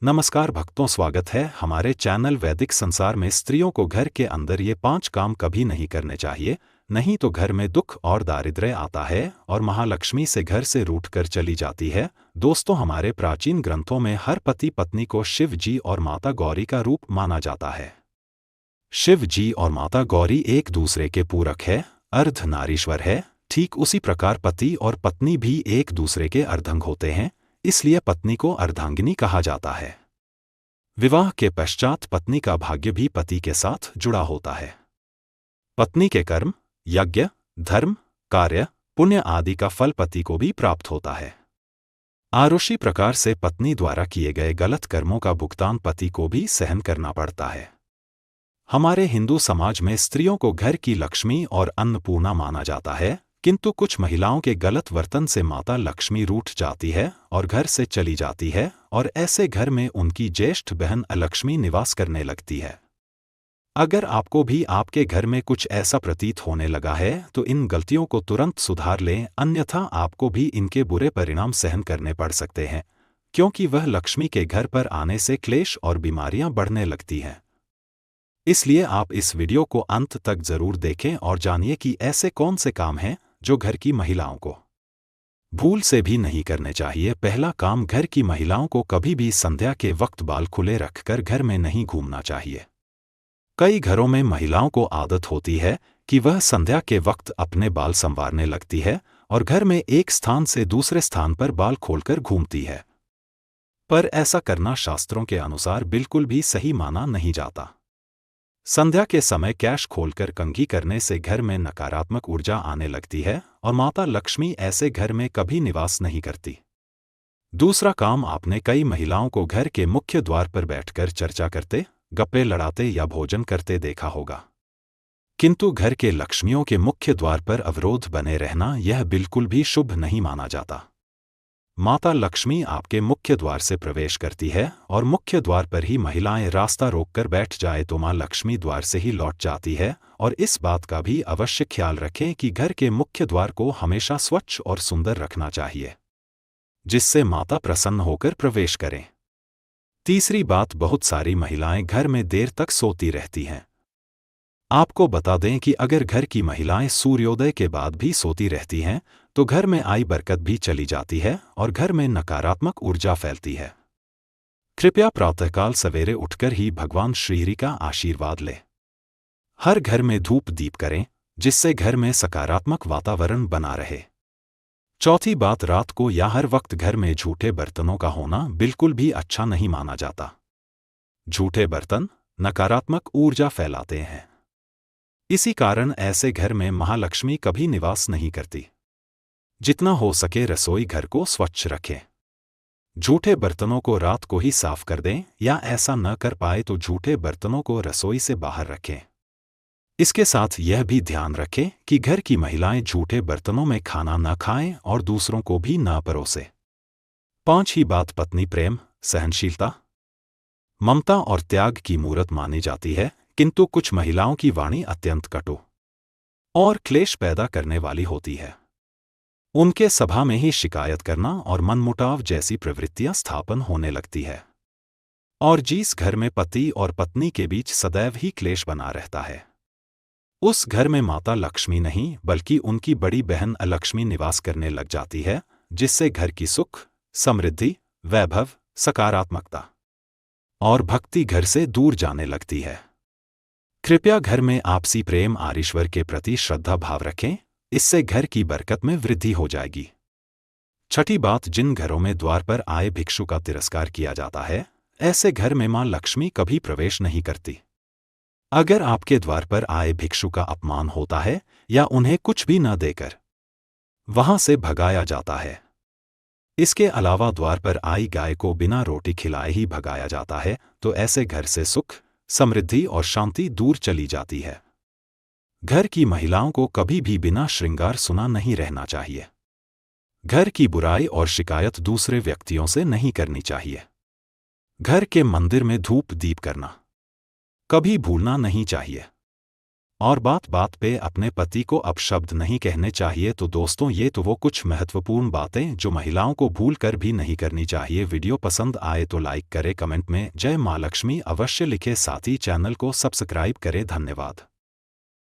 नमस्कार भक्तों, स्वागत है हमारे चैनल वैदिक संसार में। स्त्रियों को घर के अंदर ये 5 काम कभी नहीं करने चाहिए, नहीं तो घर में दुख और दारिद्र्य आता है और महालक्ष्मी से घर से रूठ कर चली जाती है। दोस्तों, हमारे प्राचीन ग्रंथों में हर पति पत्नी को शिव जी और माता गौरी का रूप माना जाता है। शिव जी और माता गौरी एक दूसरे के पूरक है, अर्धनारीश्वर है। ठीक उसी प्रकार पति और पत्नी भी एक दूसरे के अर्धांग होते हैं, इसलिए पत्नी को अर्धांगिनी कहा जाता है। विवाह के पश्चात पत्नी का भाग्य भी पति के साथ जुड़ा होता है। पत्नी के कर्म, यज्ञ, धर्म, कार्य, पुण्य आदि का फल पति को भी प्राप्त होता है। आरुषि प्रकार से पत्नी द्वारा किए गए गलत कर्मों का भुगतान पति को भी सहन करना पड़ता है। हमारे हिंदू समाज में स्त्रियों को घर की लक्ष्मी और अन्नपूर्णा माना जाता है, किंतु कुछ महिलाओं के गलत वर्तन से माता लक्ष्मी रूठ जाती है और घर से चली जाती है, और ऐसे घर में उनकी ज्येष्ठ बहन अलक्ष्मी निवास करने लगती है। अगर आपको भी आपके घर में कुछ ऐसा प्रतीत होने लगा है तो इन गलतियों को तुरंत सुधार लें, अन्यथा आपको भी इनके बुरे परिणाम सहन करने पड़ सकते हैं, क्योंकि वह लक्ष्मी के घर पर आने से क्लेश और बीमारियां बढ़ने लगती हैं। इसलिए आप इस वीडियो को अंत तक जरूर देखें और जानिए कि ऐसे कौन से काम हैं जो घर की महिलाओं को भूल से भी नहीं करने चाहिए। पहला काम, घर की महिलाओं को कभी भी संध्या के वक्त बाल खुले रखकर घर में नहीं घूमना चाहिए। कई घरों में महिलाओं को आदत होती है कि वह संध्या के वक्त अपने बाल संवारने लगती है और घर में एक स्थान से दूसरे स्थान पर बाल खोलकर घूमती है, पर ऐसा करना शास्त्रों के अनुसार बिल्कुल भी सही माना नहीं जाता। संध्या के समय कैश खोलकर कंघी करने से घर में नकारात्मक ऊर्जा आने लगती है और माता लक्ष्मी ऐसे घर में कभी निवास नहीं करती। दूसरा काम, आपने कई महिलाओं को घर के मुख्य द्वार पर बैठकर चर्चा करते, गप्पे लड़ाते या भोजन करते देखा होगा, किंतु घर के लक्ष्मियों के मुख्य द्वार पर अवरोध बने रहना यह बिल्कुल भी शुभ नहीं माना जाता। माता लक्ष्मी आपके मुख्य द्वार से प्रवेश करती है और मुख्य द्वार पर ही महिलाएं रास्ता रोककर बैठ जाए तो मां लक्ष्मी द्वार से ही लौट जाती है। और इस बात का भी अवश्य ख्याल रखें कि घर के मुख्य द्वार को हमेशा स्वच्छ और सुंदर रखना चाहिए, जिससे माता प्रसन्न होकर प्रवेश करें। तीसरी बात, बहुत सारी महिलाएं घर में देर तक सोती रहती हैं। आपको बता दें कि अगर घर की महिलाएं सूर्योदय के बाद भी सोती रहती हैं तो घर में आई बरकत भी चली जाती है और घर में नकारात्मक ऊर्जा फैलती है। कृपया प्रातःकाल सवेरे उठकर ही भगवान श्रीहरि का आशीर्वाद लें। हर घर में धूप दीप करें, जिससे घर में सकारात्मक वातावरण बना रहे। चौथी बात, रात को या हर वक्त घर में झूठे बर्तनों का होना बिल्कुल भी अच्छा नहीं माना जाता। झूठे बर्तन नकारात्मक ऊर्जा फैलाते हैं, इसी कारण ऐसे घर में महालक्ष्मी कभी निवास नहीं करती। जितना हो सके रसोई घर को स्वच्छ रखें। झूठे बर्तनों को रात को ही साफ कर दें, या ऐसा न कर पाए तो झूठे बर्तनों को रसोई से बाहर रखें। इसके साथ यह भी ध्यान रखें कि घर की महिलाएं झूठे बर्तनों में खाना न खाएं और दूसरों को भी न परोसें। पांचवी बात, पत्नी प्रेम, सहनशीलता, ममता और त्याग की मूरत मानी जाती है, किंतु कुछ महिलाओं की वाणी अत्यंत कटु और क्लेश पैदा करने वाली होती है। उनके सभा में ही शिकायत करना और मनमुटाव जैसी प्रवृत्तियां स्थापन होने लगती है, और जिस घर में पति और पत्नी के बीच सदैव ही क्लेश बना रहता है, उस घर में माता लक्ष्मी नहीं बल्कि उनकी बड़ी बहन अलक्ष्मी निवास करने लग जाती है, जिससे घर की सुख, समृद्धि, वैभव, सकारात्मकता और भक्ति घर से दूर जाने लगती है। कृपया घर में आपसी प्रेम और ईश्वर के प्रति श्रद्धा भाव रखें, इससे घर की बरकत में वृद्धि हो जाएगी। छठी बात, जिन घरों में द्वार पर आए भिक्षु का तिरस्कार किया जाता है, ऐसे घर में मां लक्ष्मी कभी प्रवेश नहीं करती। अगर आपके द्वार पर आए भिक्षु का अपमान होता है या उन्हें कुछ भी न देकर वहां से भगाया जाता है, इसके अलावा द्वार पर आई गाय को बिना रोटी खिलाए ही भगाया जाता है, तो ऐसे घर से सुख, समृद्धि और शांति दूर चली जाती है। घर की महिलाओं को कभी भी बिना श्रृंगार सुना नहीं रहना चाहिए। घर की बुराई और शिकायत दूसरे व्यक्तियों से नहीं करनी चाहिए। घर के मंदिर में धूप दीप करना कभी भूलना नहीं चाहिए। और बात बात पे अपने पति को अपशब्द नहीं कहने चाहिए। तो दोस्तों, ये तो वो कुछ महत्वपूर्ण बातें जो महिलाओं को भूल कर भी नहीं करनी चाहिए। वीडियो पसंद आए तो लाइक करें, कमेंट में जय मां लक्ष्मी अवश्य लिखे, साथ ही चैनल को सब्सक्राइब करें। धन्यवाद।